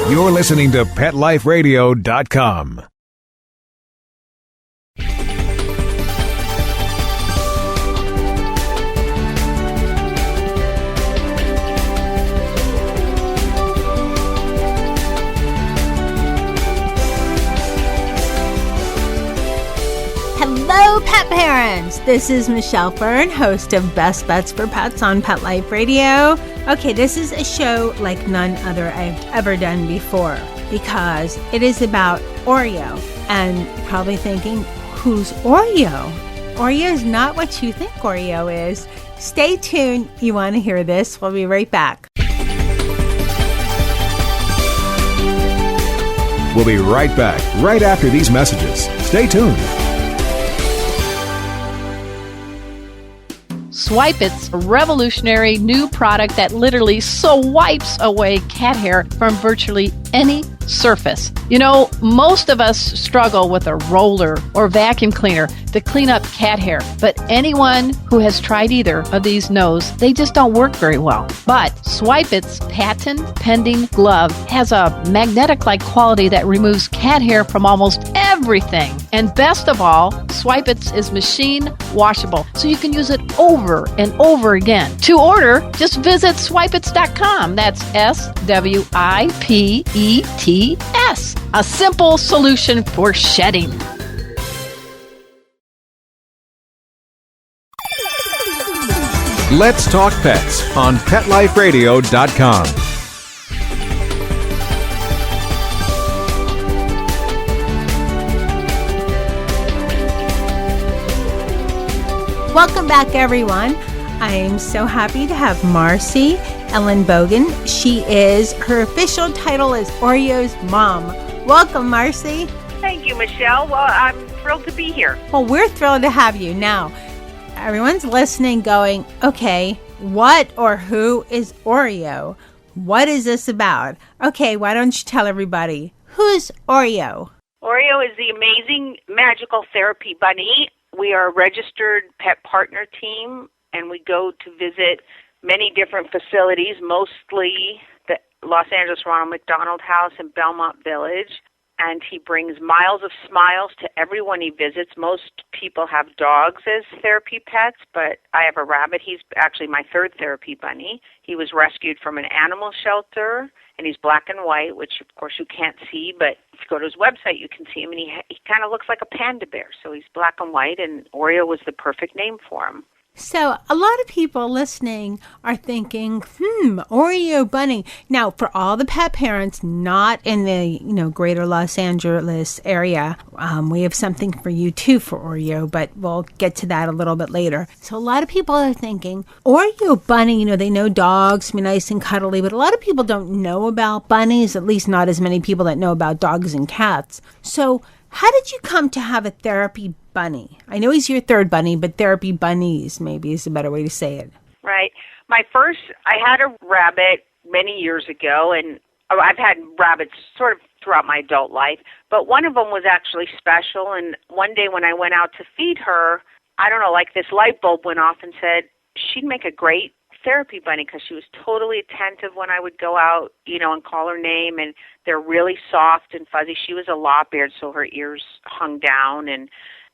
You're listening to PetLifeRadio.com. Hello, pet parents! This is Michelle Fern, host of Best Bets for Pets on Pet Life Radio. Okay, this is a show like none other I've ever done before because it is about Oreo. And you're probably thinking, who's Oreo? Oreo is not what you think Oreo is. Stay tuned. You want to hear this? We'll be right back. We'll be right back, right after these messages. Stay tuned. Swipe It's a revolutionary new product that literally swipes away cat hair from virtually any surface. You know, most of us struggle with a roller or vacuum cleaner to clean up cat hair, but anyone who has tried either of these knows they just don't work very well. But Swipe It's patent-pending glove has a magnetic-like quality that removes cat hair from almost everything. And best of all, Swipe It's is machine washable, so you can use it over and over again. To order, just visit swipeits.com. That's SWIPETS. A simple solution for shedding. Let's talk pets on PetLifeRadio.com. Welcome back, everyone. I am so happy to have Marcy Ellenbogen. Her official title is Oreo's mom. Welcome, Marcy. Thank you, Michelle. Well, I'm thrilled to be here. Well, we're thrilled to have you. Now, everyone's listening going, okay, what or who is Oreo? What is this about? Okay, why don't you tell everybody, who's Oreo? Oreo is the amazing magical therapy bunny. We are a registered pet partner team, and we go to visit many different facilities, mostly the Los Angeles Ronald McDonald House in Belmont Village. And he brings miles of smiles to everyone he visits. Most people have dogs as therapy pets, but I have a rabbit. He's actually my third therapy bunny. He was rescued from an animal shelter, and he's black and white, which, of course, you can't see. But if you go to his website, you can see him, and he kind of looks like a panda bear. So he's black and white, and Oreo was the perfect name for him. So a lot of people listening are thinking, Oreo bunny. Now, for all the pet parents not in the greater Los Angeles area, we have something for you too for Oreo, but we'll get to that a little bit later. So a lot of people are thinking, Oreo bunny, they know dogs, be nice and cuddly, but a lot of people don't know about bunnies, at least not as many people that know about dogs and cats. So how did you come to have a therapy bunny? I know he's your third bunny, but therapy bunnies maybe is a better way to say it. Right. I had a rabbit many years ago, and I've had rabbits sort of throughout my adult life, but one of them was actually special, and one day when I went out to feed her, I don't know, like this light bulb went off and said she'd make a great therapy bunny because she was totally attentive when I would go out, and call her name, and they're really soft and fuzzy. She was a lop-eared, so her ears hung down, and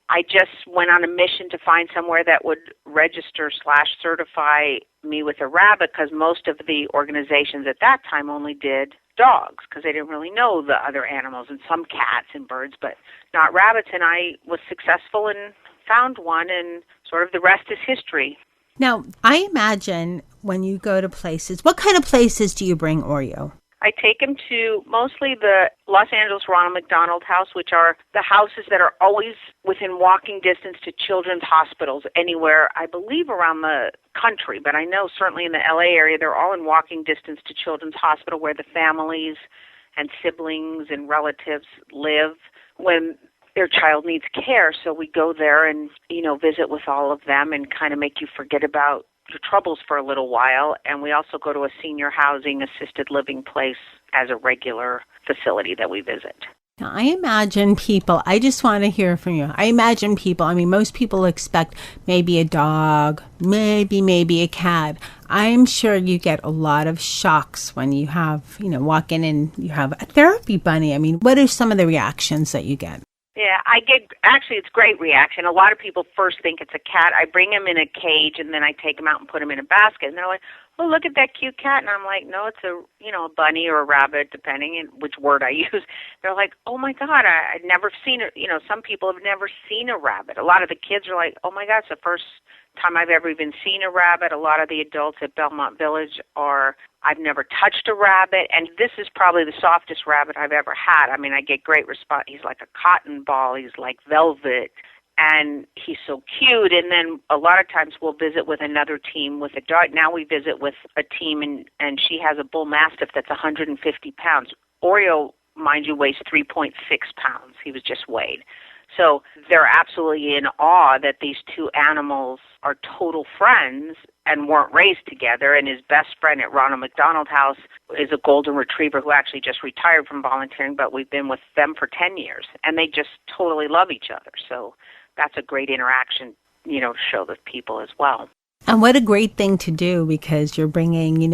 I just went on a mission to find somewhere that would register/certify me with a rabbit because most of the organizations at that time only did dogs because they didn't really know the other animals and some cats and birds, but not rabbits. And I was successful and found one, and sort of the rest is history. Now, I imagine when you go to places, what kind of places do you bring Oreo? I take him to mostly the Los Angeles Ronald McDonald House, which are the houses that are always within walking distance to children's hospitals anywhere, I believe, around the country. But I know certainly in the L.A. area, they're all in walking distance to children's hospital where the families and siblings and relatives live when their child needs care. So we go there and, visit with all of them and kind of make you forget about your troubles for a little while. And we also go to a senior housing assisted living place as a regular facility that we visit. Now, I imagine people, I just want to hear from you. I imagine people, most people expect maybe a dog, maybe a cat. I'm sure you get a lot of shocks when you have, walk in and you have a therapy bunny. I mean, what are some of the reactions that you get? Yeah, actually, it's great reaction. A lot of people first think it's a cat. I bring him in a cage, and then I take him out and put him in a basket. And they're like, oh, look at that cute cat. And I'm like, no, it's a bunny or a rabbit, depending on which word I use. They're like, oh, my God, I'd never seen it. Some people have never seen a rabbit. A lot of the kids are like, oh, my God, it's the first time I've ever even seen a rabbit. A lot of the adults at Belmont Village I've never touched a rabbit, and this is probably the softest rabbit I've ever had. I mean, I get great response. He's like a cotton ball. He's like velvet, and he's so cute. And then a lot of times we'll visit with another team with a dog. Now we visit with a team, and she has a bull mastiff that's 150 pounds. Oreo, mind you, weighs 3.6 pounds. He was just weighed. So they're absolutely in awe that these two animals are total friends and weren't raised together. And his best friend at Ronald McDonald House is a golden retriever who actually just retired from volunteering, but we've been with them for 10 years. And they just totally love each other. So that's a great interaction, to show the people as well. And what a great thing to do, because you're bringing,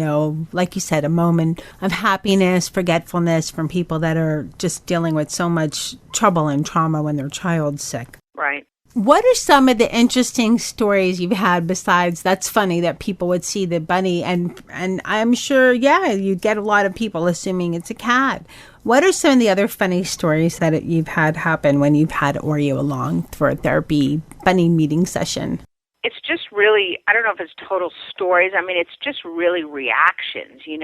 like you said, a moment of happiness, forgetfulness from people that are just dealing with so much trouble and trauma when their child's sick. Right. What are some of the interesting stories you've had besides that's funny that people would see the bunny and I'm sure, you'd get a lot of people assuming it's a cat. What are some of the other funny stories that you've had happen when you've had Oreo along for a therapy bunny meeting session? It's just really, I don't know if it's total stories. I mean, it's just really reactions, and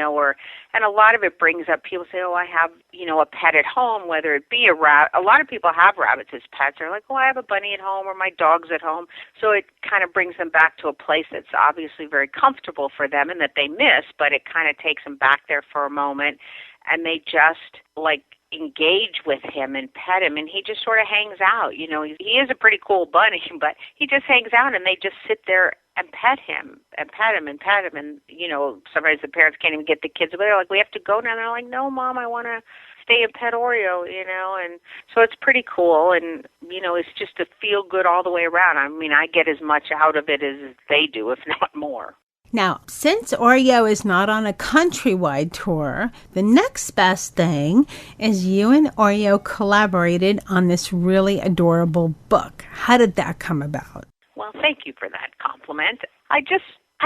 a lot of it brings up, people say, oh, I have, a pet at home, whether it be a rabbit. A lot of people have rabbits as pets. They're like, oh, I have a bunny at home or my dog's at home. So it kind of brings them back to a place that's obviously very comfortable for them and that they miss, but it kind of takes them back there for a moment, and they just, engage with him and pet him, and he just sort of hangs out. He is a pretty cool bunny, but he just hangs out, and they just sit there and pet him and pet him and pet him. And, sometimes the parents can't even get the kids away. They're like, we have to go now. And they're like, no, Mom, I want to stay and pet Oreo, and so it's pretty cool. And, it's just a feel good all the way around. I mean, I get as much out of it as they do, if not more. Now, since Oreo is not on a countrywide tour, the next best thing is you and Oreo collaborated on this really adorable book. How did that come about? Well, thank you for that compliment. I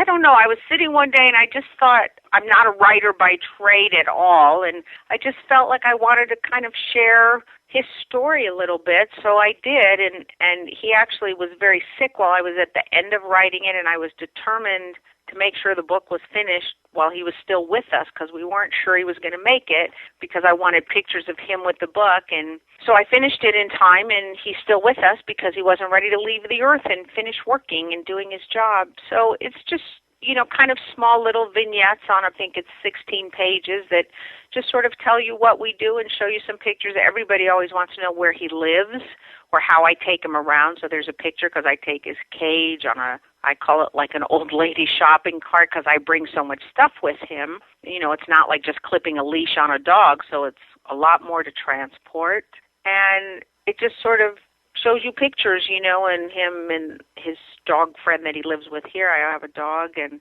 don't know. I was sitting one day and I just thought, I'm not a writer by trade at all, and I just felt like I wanted to kind of share his story a little bit, so I did, and he actually was very sick while I was at the end of writing it, and I was determined to make sure the book was finished while he was still with us, because we weren't sure he was going to make it, because I wanted pictures of him with the book. And so I finished it in time, and he's still with us because he wasn't ready to leave the earth and finish working and doing his job. So it's just, kind of small little vignettes on, I think it's 16 pages, that just sort of tell you what we do and show you some pictures. Everybody always wants to know where he lives or how I take him around. So there's a picture because I take his cage on I call it like an old lady shopping cart, because I bring so much stuff with him. It's not like just clipping a leash on a dog, so it's a lot more to transport. And it just sort of shows you pictures, and him and his dog friend that he lives with here. I have a dog, and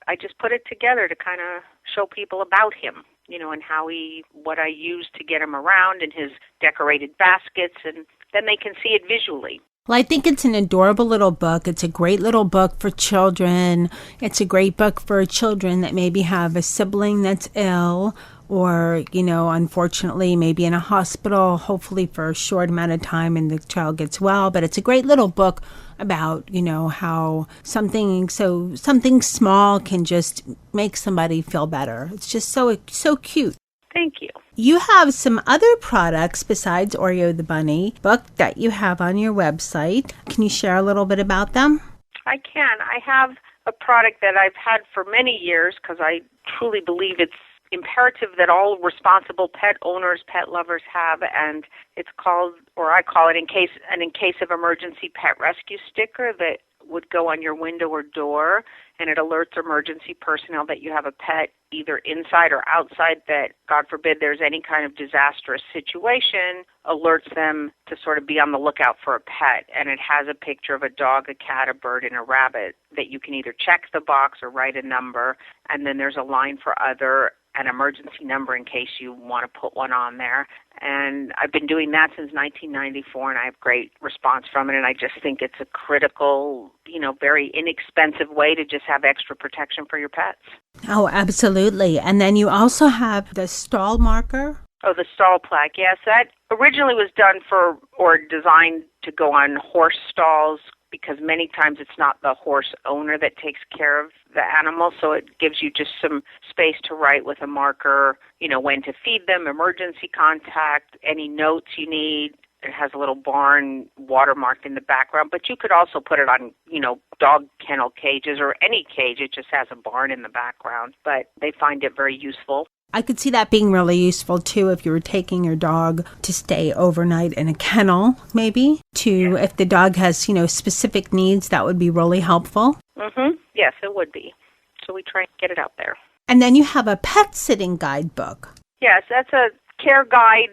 I just put it together to kind of show people about him, and what I use to get him around, and his decorated baskets, and then they can see it visually. Well, I think it's an adorable little book. It's a great little book for children. It's a great book for children that maybe have a sibling that's ill or, unfortunately, maybe in a hospital, hopefully for a short amount of time and the child gets well. But it's a great little book about, how something small can just make somebody feel better. It's just so cute. Thank you. You have some other products besides Oreo the Bunny book that you have on your website. Can you share a little bit about them? I can. I have a product that I've had for many years because I truly believe it's imperative that all responsible pet owners, pet lovers have, and it's called, or I call it, in case of emergency pet rescue sticker, that would go on your window or door, and it alerts emergency personnel that you have a pet either inside or outside that, God forbid, there's any kind of disastrous situation, alerts them to sort of be on the lookout for a pet. And it has a picture of a dog, a cat, a bird, and a rabbit that you can either check the box or write a number. And then there's a line for other, an emergency number in case you want to put one on there. And I've been doing that since 1994, and I have great response from it. And I just think it's a critical, very inexpensive way to just have extra protection for your pets. Oh, absolutely. And then you also have the stall marker. Oh, the stall plaque. Yes, that originally was done for or designed to go on horse stalls, because many times it's not the horse owner that takes care of the animal, so it gives you just some space to write with a marker, when to feed them, emergency contact, any notes you need. It has a little barn watermarked in the background, but you could also put it on, dog kennel cages or any cage. It just has a barn in the background, but they find it very useful. I could see that being really useful, too, if you were taking your dog to stay overnight in a kennel, maybe, if the dog has, specific needs, that would be really helpful. Mm-hmm. Yes, it would be. So we try and get it out there. And then you have a pet sitting guidebook. Yes, that's a care guide.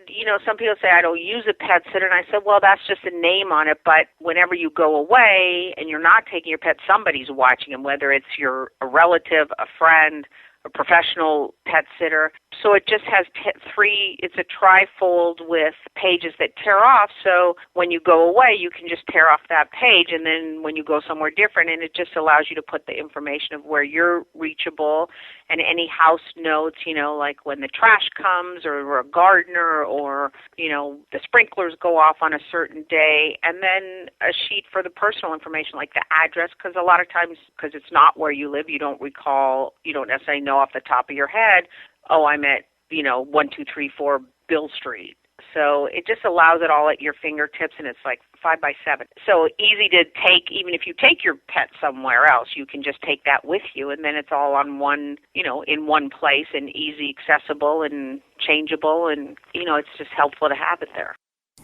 Some people say, I don't use a pet sitter. And I said, well, that's just a name on it. But whenever you go away and you're not taking your pet, somebody's watching him, whether it's a relative, a friend, a professional pet sitter. So it just has it's a trifold with pages that tear off. So when you go away, you can just tear off that page. And then when you go somewhere different, and it just allows you to put the information of where you're reachable and any house notes, like when the trash comes or a gardener or, the sprinklers go off on a certain day. And then a sheet for the personal information, like the address, because a lot of times, because it's not where you live, you don't necessarily know off the top of your head, I'm at, 1234 Bill Street. So it just allows it all at your fingertips, and it's like 5x7. So easy to take, even if you take your pet somewhere else, you can just take that with you, and then it's all on one, in one place and easy accessible and changeable, and, it's just helpful to have it there.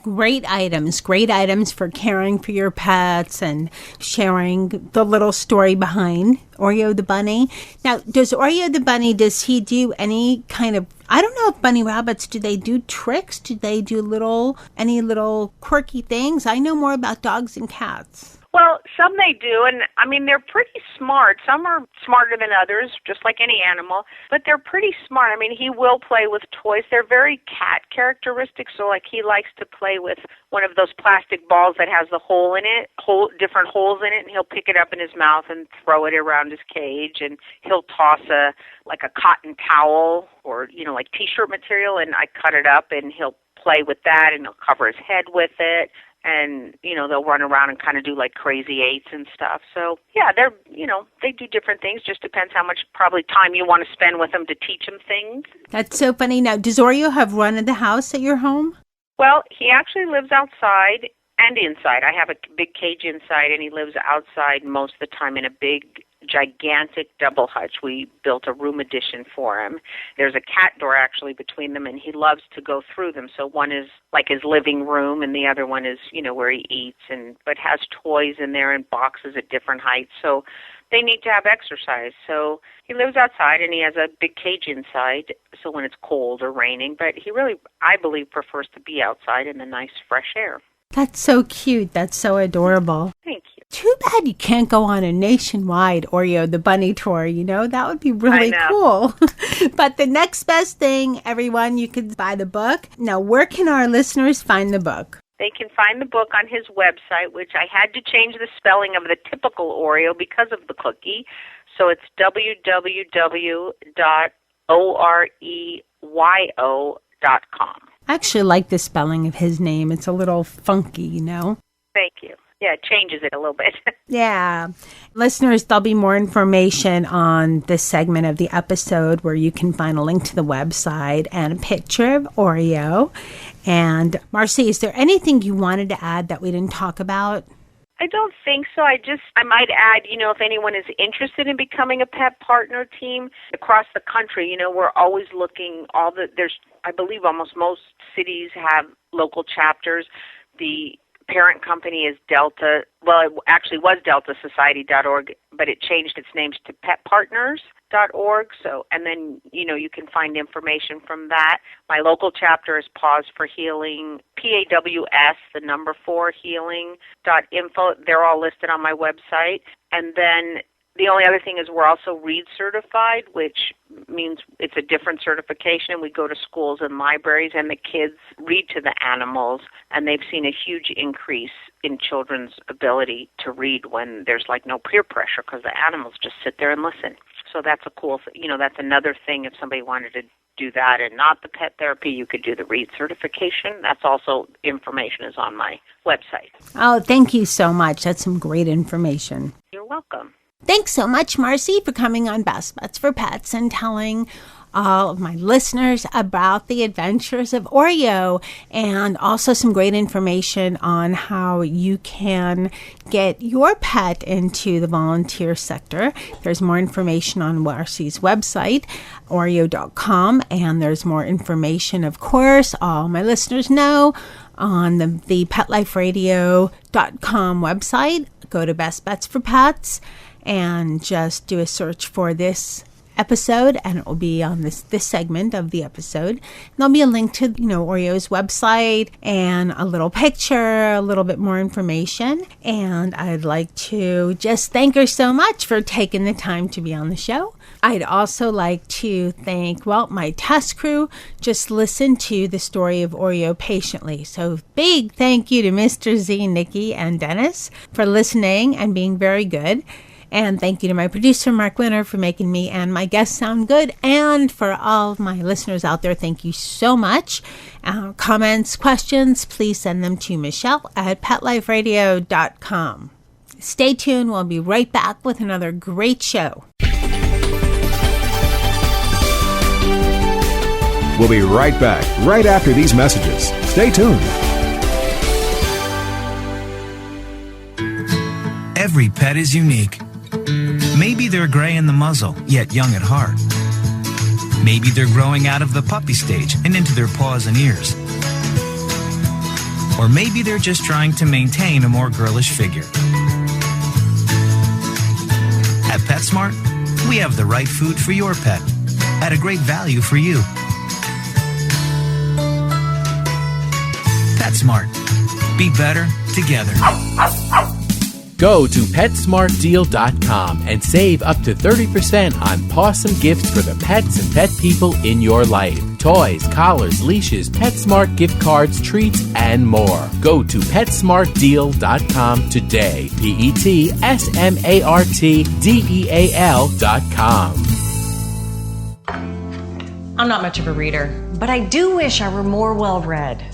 Great items for caring for your pets and sharing the little story behind Oreo the bunny. Now, does Oreo the bunny, does he do any kind of, I don't know if bunny rabbits, do they do tricks? Do they do any little quirky things? I know more about dogs and cats. Well, some they do, and they're pretty smart. Some are smarter than others, just like any animal, but they're pretty smart. He will play with toys. They're very cat characteristic, so like he likes to play with one of those plastic balls that has the hole in it, different holes in it, and he'll pick it up in his mouth and throw it around his cage, and he'll toss a cotton towel or, like T-shirt material, and I cut it up, and he'll play with that, and he'll cover his head with it. And, they'll run around and kind of do like crazy eights and stuff. So, yeah, they do different things. Just depends how much probably time you want to spend with them to teach them things. That's so funny. Now, does Oreo have run of the house at your home? Well, he actually lives outside and inside. I have a big cage inside, and he lives outside most of the time in a big, gigantic double hutch. We built a room addition for him. There's a cat door actually between them, and he loves to go through them. So one is like his living room, and the other one is, where he eats, but has toys in there and boxes at different heights. So they need to have exercise. So he lives outside, and he has a big cage inside, so when it's cold or raining. But he really, I believe, prefers to be outside in the nice fresh air. That's so cute. That's so adorable. Thank you. Too bad you can't go on a nationwide Oreo the bunny tour, That would be really cool. But the next best thing, everyone, you can buy the book. Now, where can our listeners find the book? They can find the book on his website, which I had to change the spelling of the typical Oreo because of the cookie. So it's www.oreyo.com. I actually like the spelling of his name. It's a little funky, Thank you. Yeah, it changes it a little bit. Yeah. Listeners, there'll be more information on this segment of the episode where you can find a link to the website and a picture of Oreo. And Marcy, is there anything you wanted to add that we didn't talk about? I don't think so. I might add, if anyone is interested in becoming a pet partner team across the country, we're always looking, I believe almost most cities have local chapters. The parent company is Delta. Well, it actually was deltasociety.org, but it changed its names to petpartners.org. So, and then, you can find information from that. My local chapter is Pause for Healing, PAWS, the number 4 healing.info. They're all listed on my website. And then the only other thing is we're also R.E.A.D certified, which means it's a different certification. We go to schools and libraries, and the kids read to the animals, and they've seen a huge increase in children's ability to read when there's no peer pressure, because the animals just sit there and listen. So that's a cool thing. That's another thing. If somebody wanted to do that and not the pet therapy, you could do the R.E.A.D certification. That's also information is on my website. Oh, thank you so much. That's some great information. You're welcome. Thanks so much, Marcy, for coming on Best Bets for Pets and telling all of my listeners about the adventures of Oreo, and also some great information on how you can get your pet into the volunteer sector. There's more information on Marcy's website, Oreo.com, and there's more information, of course, all my listeners know, on the PetLifeRadio.com website. Go to Best Bets for Pets and just do a search for this episode, and it will be on this segment of the episode. And there'll be a link to Oreo's website and a little picture, a little bit more information. And I'd like to just thank her so much for taking the time to be on the show. I'd also like to thank, my test crew. Just listen to the story of Oreo patiently. So big thank you to Mr. Z, Nikki, and Dennis for listening and being very good. And thank you to my producer, Mark Winter, for making me and my guests sound good. And for all of my listeners out there, thank you so much. Comments, questions, please send them to Michelle at PetLifeRadio.com. Stay tuned. We'll be right back with another great show. We'll be right back, right after these messages. Stay tuned. Every pet is unique. Maybe they're gray in the muzzle, yet young at heart. Maybe they're growing out of the puppy stage and into their paws and ears. Or maybe they're just trying to maintain a more girlish figure. At PetSmart, we have the right food for your pet at a great value for you. PetSmart. Be better together. Go to PetSmartDeal.com and save up to 30% on awesome gifts for the pets and pet people in your life. Toys, collars, leashes, PetSmart gift cards, treats, and more. Go to PetSmartDeal.com today. PetSmartDeal.com. I'm not much of a reader, but I do wish I were more well-read.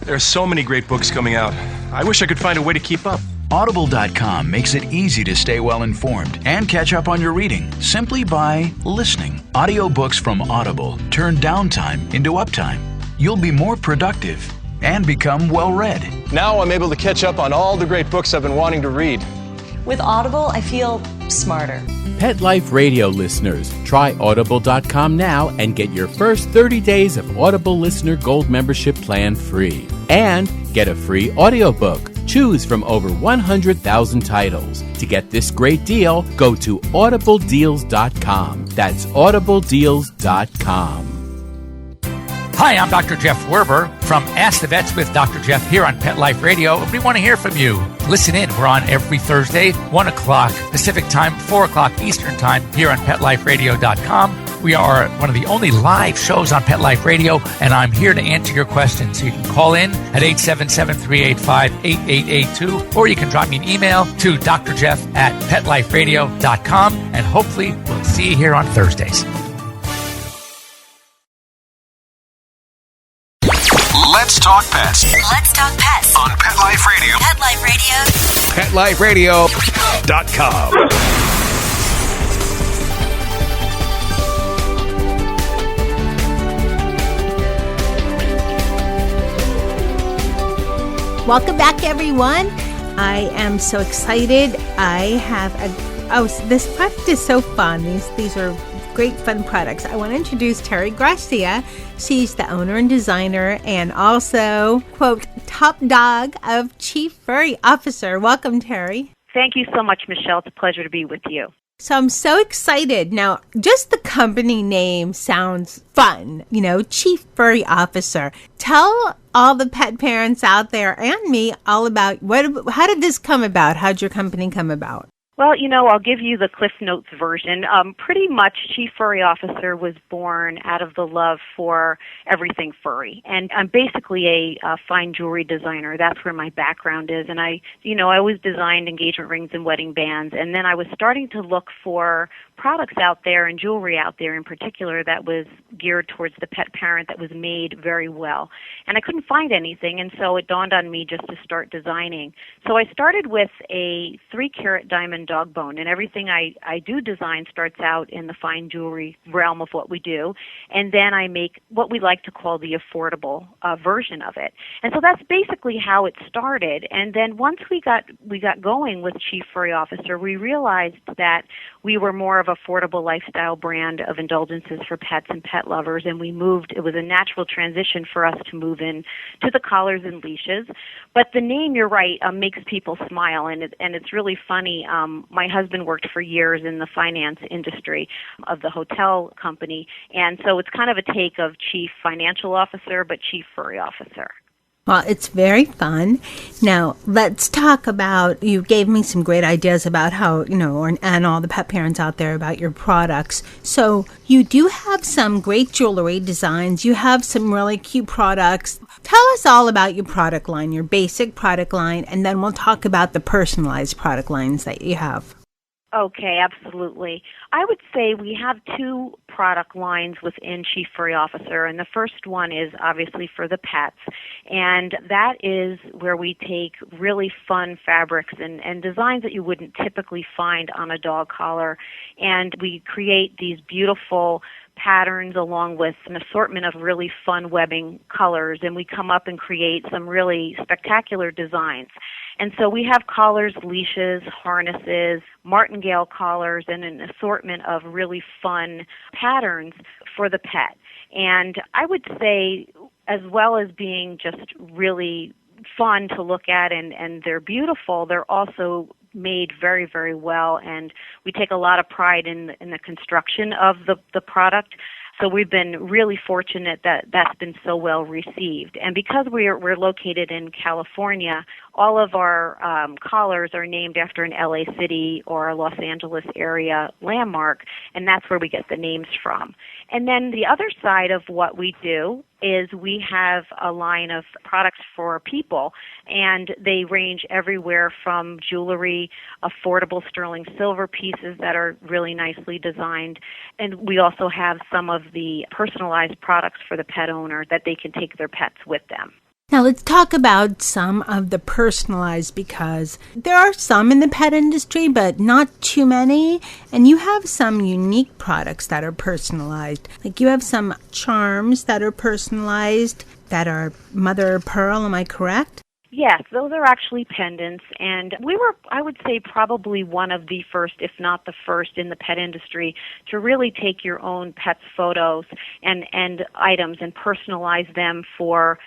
There are so many great books coming out. I wish I could find a way to keep up. Audible.com makes it easy to stay well informed and catch up on your reading simply by listening. Audiobooks from Audible turn downtime into uptime. You'll be more productive and become well read. Now I'm able to catch up on all the great books I've been wanting to read. With Audible, I feel smarter. Pet Life Radio listeners, try Audible.com now and get your first 30 days of Audible Listener Gold membership plan free. And get a free audiobook. Choose from over 100,000 titles. To get this great deal, go to audibledeals.com. That's audibledeals.com. Hi, I'm Dr. Jeff Werber from Ask the Vets with Dr. Jeff here on Pet Life Radio. We want to hear from you. Listen in. We're on every Thursday, 1 o'clock Pacific Time, 4 o'clock Eastern Time here on PetLifeRadio.com. We are one of the only live shows on Pet Life Radio, and I'm here to answer your questions. So you can call in at 877-385-8882, or you can drop me an email to drjeff@PetLifeRadio.com, and hopefully we'll see you here on Thursdays. Let's talk pets. Let's talk pets On Pet Life Radio. Pet Life Radio. PetLifeRadio.com. Welcome back, everyone. I am so excited. I have this project is so fun. These are great fun products. I want to introduce Terry Garcia. She's the owner and designer and also, quote, top dog of Chief Furry Officer. Welcome, Terry. Thank you so much, Michelle. It's a pleasure to be with you. So I'm so excited. Now, just the company name sounds fun, Chief Furry Officer. Tell all the pet parents out there and me all about how did this come about? How'd your company come about? Well, I'll give you the Cliff Notes version. Pretty much Chief Furry Officer was born out of the love for everything furry. And I'm basically a fine jewelry designer. That's where my background is. And I always designed engagement rings and wedding bands. And then I was starting to look for products out there and jewelry out there in particular that was geared towards the pet parent that was made very well. And I couldn't find anything, and so it dawned on me just to start designing. So I started with a 3-carat diamond dog bone, and everything I do design starts out in the fine jewelry realm of what we do, and then I make what we like to call the affordable version of it. And so that's basically how it started. And then once we got going with Chief Furry Officer, we realized that we were more of affordable lifestyle brand of indulgences for pets and pet lovers, and it was a natural transition for us to move in to the collars and leashes. But the name, you're right, makes people smile, and it's really funny. My husband worked for years in the finance industry of the hotel company, and so it's kind of a take of Chief Financial Officer, but Chief Furry Officer. Well, it's very fun. Now, let's talk about, you gave me some great ideas about how, and all the pet parents out there about your products. So you do have some great jewelry designs. You have some really cute products. Tell us all about your product line, your basic product line, and then we'll talk about the personalized product lines that you have. Okay, absolutely. I would say we have 2 product lines within Chief Furry Officer, and the first one is obviously for the pets, and that is where we take really fun fabrics and designs that you wouldn't typically find on a dog collar, and we create these beautiful patterns along with an assortment of really fun webbing colors, and we come up and create some really spectacular designs. And so we have collars, leashes, harnesses, martingale collars, and an assortment of really fun patterns for the pet. And I would say, as well as being just really fun to look at and they're beautiful, they're also made very, very well, and we take a lot of pride in the construction of the product. So we've been really fortunate that that's been so well received. And because we're located in California, all of our collars are named after an LA City or a Los Angeles area landmark, and that's where we get the names from. And then the other side of what we do is we have a line of products for people, and they range everywhere from jewelry, affordable sterling silver pieces that are really nicely designed, and we also have some of the personalized products for the pet owner that they can take their pets with them. Now let's talk about some of the personalized, because there are some in the pet industry, but not too many. And you have some unique products that are personalized. Like you have some charms that are personalized that are mother of pearl, am I correct? Yes, those are actually pendants, and we were, I would say, probably one of the first, if not the first, in the pet industry to really take your own pet's photos and items and personalize them for,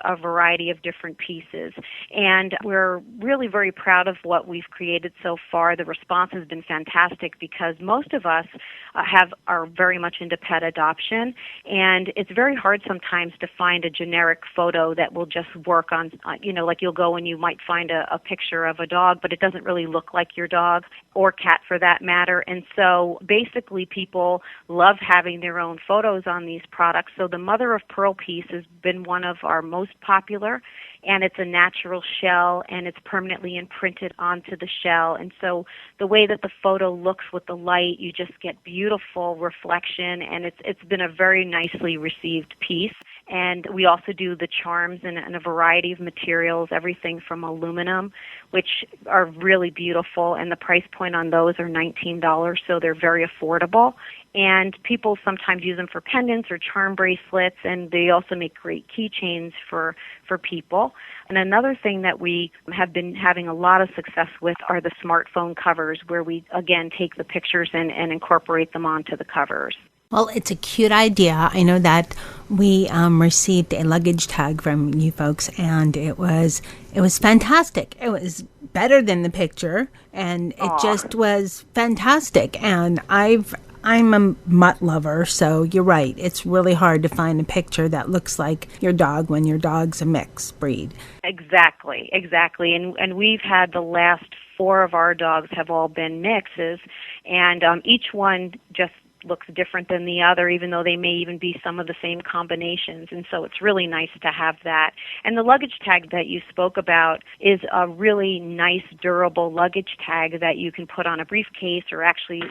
a variety of different pieces. And we're really very proud of what we've created so far. The response has been fantastic because most of us are very much into pet adoption, and it's very hard sometimes to find a generic photo that will just work on, like you'll go and you might find a picture of a dog, but it doesn't really look like your dog or cat for that matter. And so basically people love having their own photos on these products. So the mother of pearl piece has been one of our most popular, and it's a natural shell, and it's permanently imprinted onto the shell. And so the way that the photo looks with the light, you just get beautiful reflection, and it's been a very nicely received piece. And we also do the charms in a variety of materials, everything from aluminum, which are really beautiful, and the price point on those are $19, so they're very affordable. And people sometimes use them for pendants or charm bracelets, and they also make great keychains for people. And another thing that we have been having a lot of success with are the smartphone covers, where we, again, take the pictures and incorporate them onto the covers. Well, it's a cute idea. I know that we received a luggage tag from you folks, and it was fantastic. It was better than the picture, and it just was fantastic. And I'm a mutt lover, so you're right. It's really hard to find a picture that looks like your dog when your dog's a mixed breed. Exactly. And we've had the last 4 of our dogs have all been mixes, and each one just looks different than the other, even though they may even be some of the same combinations. And so it's really nice to have that. And the luggage tag that you spoke about is a really nice, durable luggage tag that you can put on a briefcase or actually,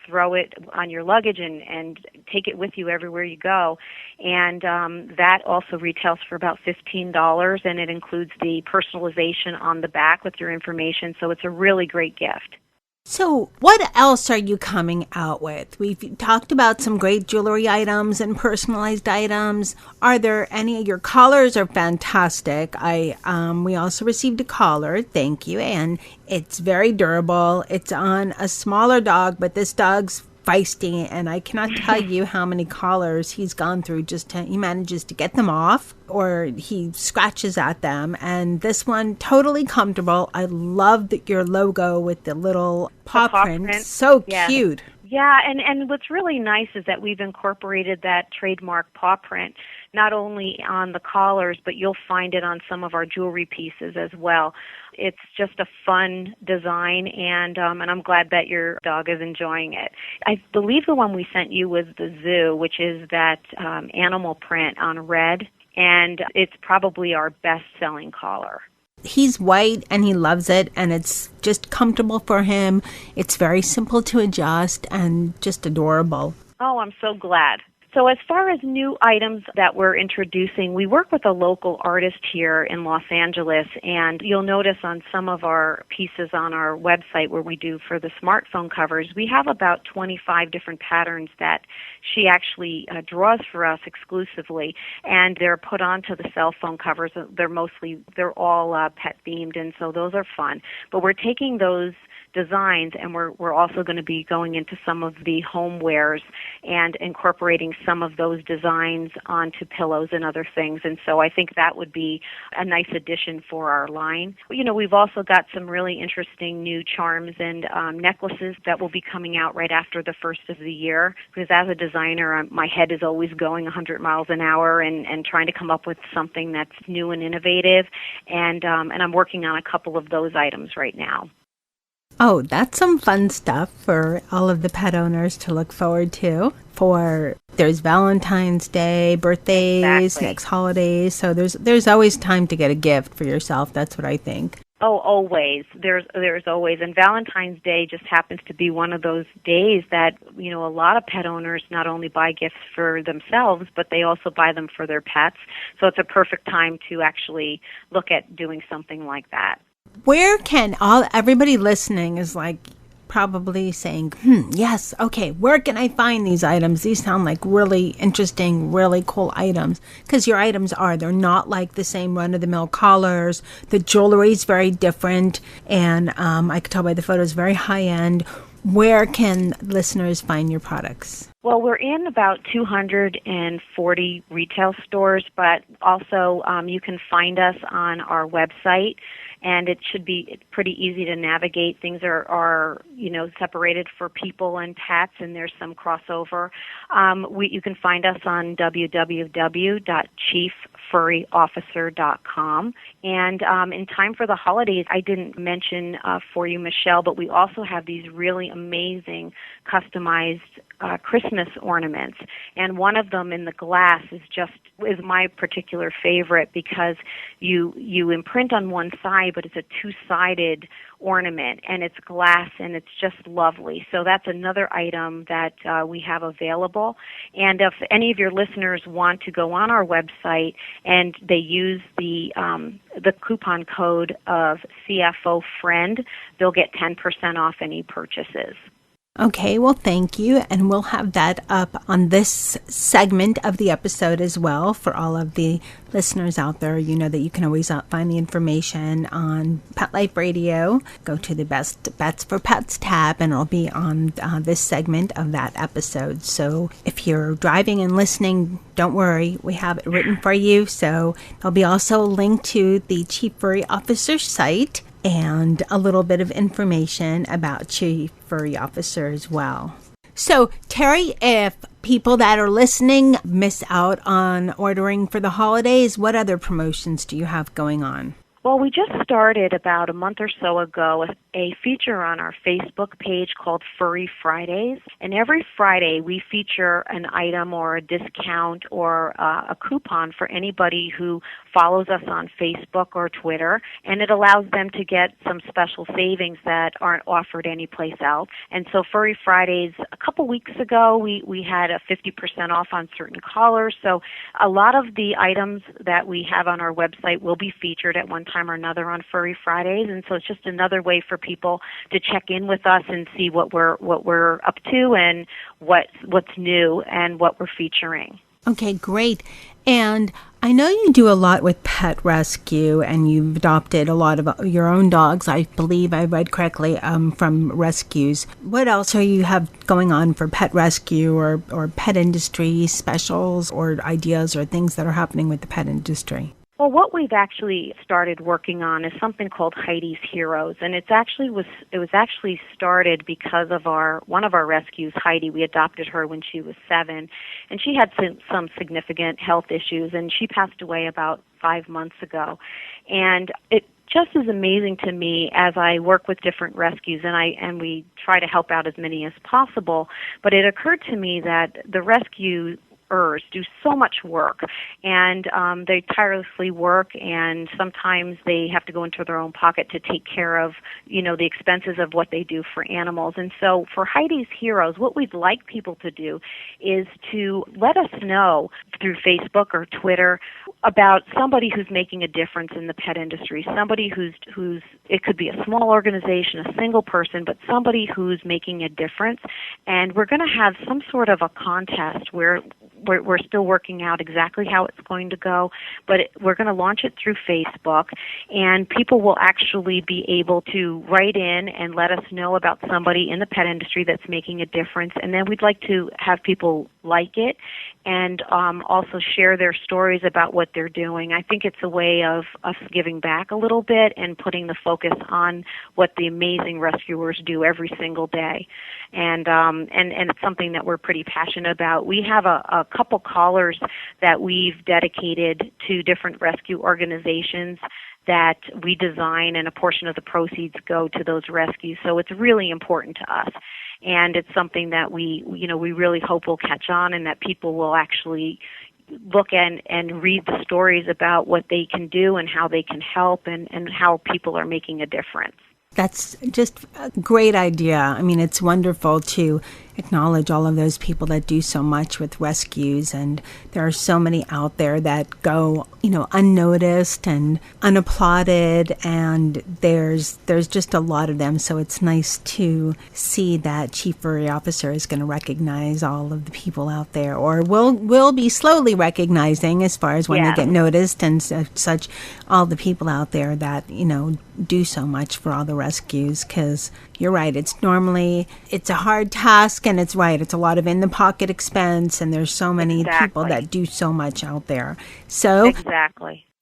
throw it on your luggage and take it with you everywhere you go. And that also retails for about $15, and it includes the personalization on the back with your information. So it's a really great gift. So what else are you coming out with? We've talked about some great jewelry items and personalized items. Are there any? Your collars are fantastic. We also received a collar, thank you, and it's very durable. It's on a smaller dog, but this dog's feisty, and I cannot tell you how many collars he's gone through he manages to get them off, or he scratches at them. And this one, totally comfortable. I love your logo with the little paw print. So cute. Yeah, and what's really nice is that we've incorporated that trademark paw print not only on the collars, but you'll find it on some of our jewelry pieces as well. It's just a fun design, and I'm glad that your dog is enjoying it. I believe the one we sent you was the Zoo, which is that animal print on red, and it's probably our best-selling collar. He's white and he loves it, and it's just comfortable for him. It's very simple to adjust and just adorable. Oh, I'm so glad. So as far as new items that we're introducing, we work with a local artist here in Los Angeles, and you'll notice on some of our pieces on our website where we do for the smartphone covers, we have about 25 different patterns that she actually draws for us exclusively, and they're put onto the cell phone covers. They're all pet themed, and so those are fun. But we're taking those designs, and we're also going to be going into some of the homewares and incorporating some of those designs onto pillows and other things. And so I think that would be a nice addition for our line. We've also got some really interesting new charms and necklaces that will be coming out right after the first of the year, because as a designer, my head is always going 100 miles an hour and trying to come up with something that's new and innovative. And I'm working on a couple of those items right now. Oh, that's some fun stuff for all of the pet owners to look forward to. There's Valentine's Day, birthdays, next holidays, so there's always time to get a gift for yourself. That's what I think. Oh, always. There's always. And Valentine's Day just happens to be one of those days that, a lot of pet owners not only buy gifts for themselves, but they also buy them for their pets. So it's a perfect time to actually look at doing something like that. Where can everybody listening is probably saying, yes, okay, where can I find these items? These sound like really interesting, really cool items. Because your items they're not like the same run-of-the-mill collars. The jewelry is very different, and I could tell by the photos, very high-end. Where can listeners find your products? Well, we're in about 240 retail stores, but also you can find us on our website, and it should be pretty easy to navigate. Things are separated for people and pets, and there's some crossover. You can find us on www.chieffurryofficer.com. And in time for the holidays, I didn't mention for you, Michelle, but we also have these really amazing customized Christmas ornaments, and one of them in the glass is my particular favorite, because you imprint on one side, but it's a two-sided ornament, and it's glass, and it's just lovely. So that's another item that we have available. And if any of your listeners want to go on our website and they use the coupon code of CFO Friend, they'll get 10% off any purchases. Okay, well, thank you. And we'll have that up on this segment of the episode as well for all of the listeners out there. You know that you can always find the information on Pet Life Radio. Go to the Best Bets for Pets tab, and it'll be on this segment of that episode. So if you're driving and listening, don't worry. We have it written for you. So there'll be also a link to the Chief Furry Officer site and a little bit of information about Chief Furry Officer as well. So, Terry, if people that are listening miss out on ordering for the holidays, what other promotions do you have going on? Well, we just started about a month or so ago a feature on our Facebook page called Furry Fridays. And every Friday we feature an item or a discount or a coupon for anybody who follows us on Facebook or Twitter. And it allows them to get some special savings that aren't offered anyplace else. And so Furry Fridays, a couple weeks ago, we had a 50% off on certain collars. So a lot of the items that we have on our website will be featured at one time or another on Furry Fridays, and so it's just another way for people to check in with us and see what we're up to and what's new and what we're featuring. Okay, great. And I know you do a lot with pet rescue, and you've adopted a lot of your own dogs, I believe I read correctly, from rescues. What else are you have going on for pet rescue or pet industry specials or ideas or things that are happening with the pet industry? Well, what we've actually started working on is something called Heidi's Heroes, and it was actually started because of one of our rescues, Heidi. We adopted her when she was 7, and she had some significant health issues, and she passed away about 5 months ago. And it just is amazing to me as I work with different rescues, and we try to help out as many as possible. But it occurred to me that the rescue do so much work, and they tirelessly work, and sometimes they have to go into their own pocket to take care of, the expenses of what they do for animals. And so for Heidi's Heroes, what we'd like people to do is to let us know through Facebook or Twitter about somebody who's making a difference in the pet industry, somebody who's it could be a small organization, a single person, but somebody who's making a difference. And we're going to have some sort of a contest where we're still working out exactly how it's going to go, but we're going to launch it through Facebook, and people will actually be able to write in and let us know about somebody in the pet industry that's making a difference, and then we'd like to have people like it and also share their stories about what they're doing. I think it's a way of us giving back a little bit and putting the focus on what the amazing rescuers do every single day. And it's something that we're pretty passionate about. We have a couple callers that we've dedicated to different rescue organizations that we design, and a portion of the proceeds go to those rescues. So it's really important to us. And it's something that we really hope will catch on, and that people will actually look and read the stories about what they can do and how they can help and how people are making a difference. That's just a great idea. I mean, it's wonderful to acknowledge all of those people that do so much with rescues, and there are so many out there that go, unnoticed and unapplauded, and there's just a lot of them. So it's nice to see that Chief Furry Officer is going to recognize all of the people out there, or will be slowly recognizing as far as when they get noticed and such, all the people out there that do so much for all the rescues. Because you're right, it's a hard task, and it's a lot of in-the-pocket expense, and there's so many people that do so much out there. So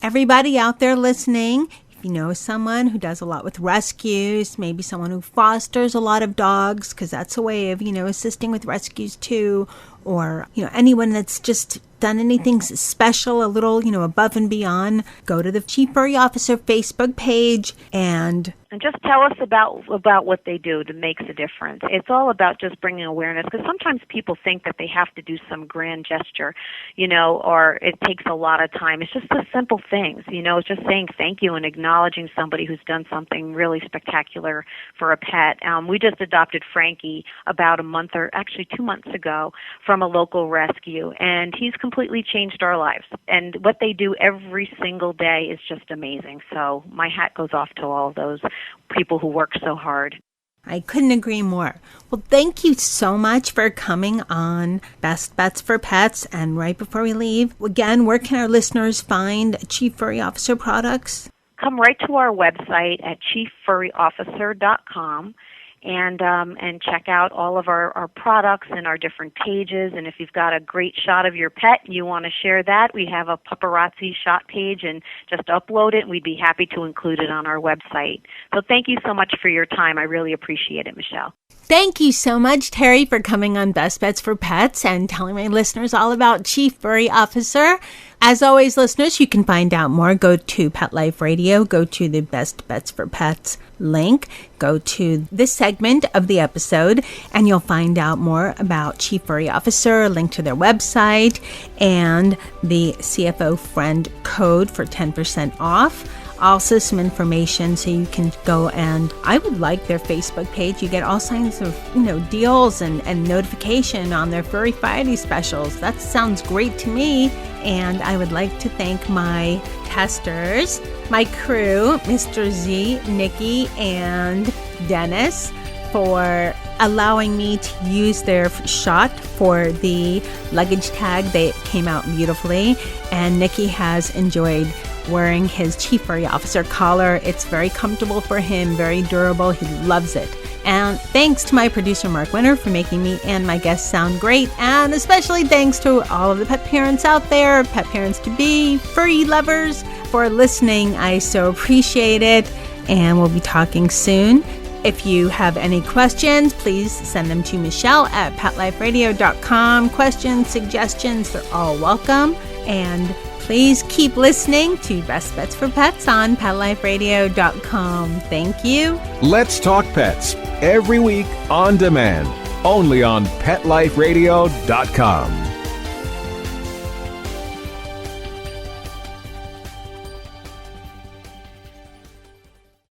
everybody out there listening, if you know someone who does a lot with rescues, maybe someone who fosters a lot of dogs, because that's a way of, assisting with rescues too, or, anyone that's just done anything special, a little, above and beyond, go to the Chief Furry Officer Facebook page and just tell us about what they do that makes a difference. It's all about just bringing awareness, because sometimes people think that they have to do some grand gesture, or it takes a lot of time. It's just the simple things, it's just saying thank you and acknowledging somebody who's done something really spectacular for a pet. We just adopted Frankie about 2 months ago from a local rescue, and he's completely changed our lives. And what they do every single day is just amazing. So my hat goes off to all of those people who work so hard. I couldn't agree more. Well, thank you so much for coming on Best Bets for Pets. And right before we leave, again, where can our listeners find Chief Furry Officer products? Come right to our website at chieffurryofficer.com and check out all of our products and our different pages. And if you've got a great shot of your pet and you want to share that, we have a paparazzi shot page, and just upload it, and we'd be happy to include it on our website. So thank you so much for your time. I really appreciate it, Michelle. Thank you so much, Terry, for coming on Best Bets for Pets and telling my listeners all about Chief Furry Officer. As always, listeners, you can find out more. Go to Pet Life Radio, go to the Best Bets for Pets link, go to this segment of the episode, and you'll find out more about Chief Furry Officer, a link to their website, and the CFO Friend code for 10% off. Also some information so you can go, and I would like their Facebook page. You get all kinds of, deals and notification on their Furry Friday specials. That sounds great to me. And I would like to thank my testers, my crew, Mr. Z, Nikki, and Dennis, for allowing me to use their shot for the luggage tag. They came out beautifully, and Nikki has enjoyed wearing his Chief Furry Officer collar. It's very comfortable for him, very durable. He loves it. And thanks to my producer, Mark Winter, for making me and my guests sound great. And especially thanks to all of the pet parents out there, pet parents-to-be, furry lovers, for listening. I so appreciate it. And we'll be talking soon. If you have any questions, please send them to Michelle at PetLifeRadio.com. Questions, suggestions, they're all welcome. And please keep listening to Best Bets for Pets on PetLifeRadio.com. Thank you. Let's Talk Pets, every week on demand, only on PetLifeRadio.com.